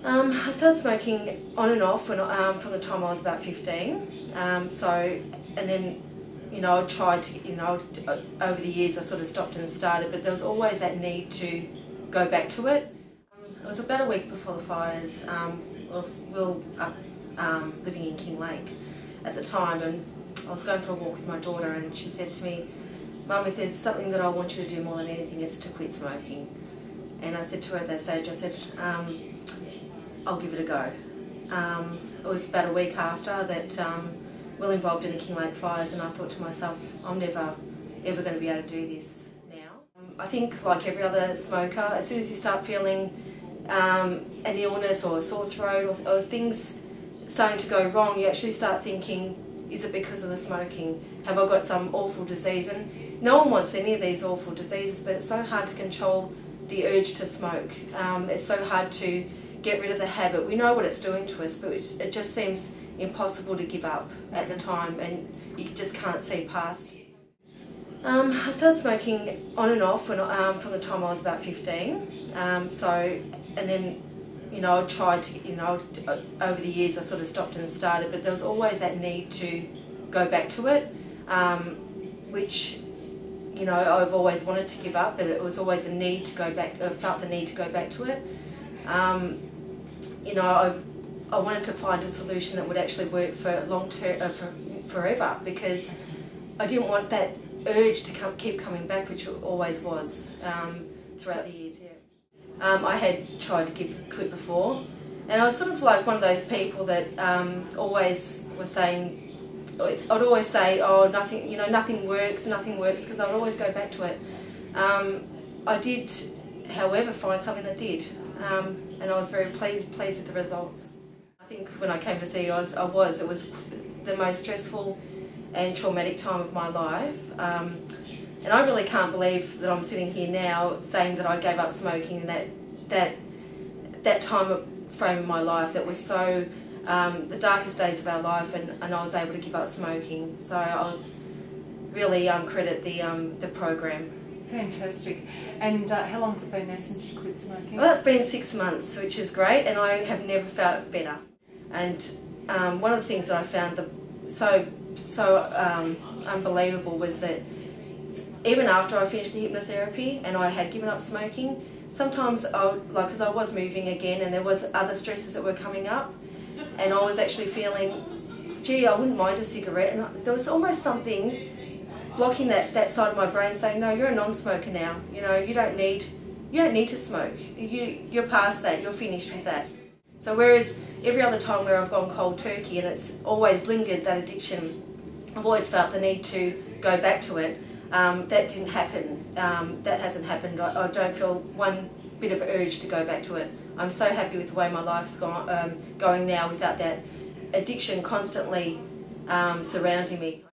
I started smoking on and off when, from the time I was about 15. And then, I tried to, over the years I sort of stopped and started, but there was always that need to go back to it. It was about a week before the fires. We were up living in King Lake at the time, and I was going for a walk with my daughter, and she said to me, "Mum, if there's something that I want you to do more than anything, it's to quit smoking." And I said to her at that stage, I said, "I'll give it a go." It was about a week after that we were involved in the King Lake fires, and I thought to myself, I'm never ever going to be able to do this now. I think, like every other smoker, as soon as you start feeling an illness or a sore throat or things starting to go wrong, you actually start thinking, is it because of the smoking? Have I got some awful disease? And no one wants any of these awful diseases, but it's so hard to control the urge to smoke. It's so hard to get rid of the habit. We know what it's doing to us, but it just seems impossible to give up at the time, and you just can't see past. I started smoking on and off when, from the time I was about 15. And then, I tried to, over the years I sort of stopped and started, but there was always that need to go back to it, which, I've always wanted to give up, but it was always a need to go back. I felt the need to go back to it. I wanted to find a solution that would actually work for long term, forever, because I didn't want that urge to keep coming back, which it always was throughout the years. Yeah. I had tried to quit before, and I was sort of like one of those people that always was saying, I'd always say, oh, nothing, nothing works, because I would always go back to it. I did, however, find something that did, and I was very pleased with the results. I think when I came to see you, it was the most stressful and traumatic time of my life. And I really can't believe that I'm sitting here now saying that I gave up smoking in that frame of my life that was so the darkest days of our life, and I was able to give up smoking. So I really credit the program. Fantastic. And how long has it been now since you quit smoking? Well, it's been 6 months, which is great, and I have never felt better. And one of the things that I found so unbelievable was that even after I finished the hypnotherapy and I had given up smoking, sometimes because I was moving again and there was other stresses that were coming up, and I was actually feeling, gee, I wouldn't mind a cigarette, and there was almost something blocking that side of my brain saying, no, you're a non-smoker now. You don't need to smoke. You're past that. You're finished with that. So whereas every other time where I've gone cold turkey and it's always lingered, that addiction, I've always felt the need to go back to it. That didn't happen. That hasn't happened. I don't feel one bit of urge to go back to it. I'm so happy with the way my life's going now without that addiction constantly surrounding me.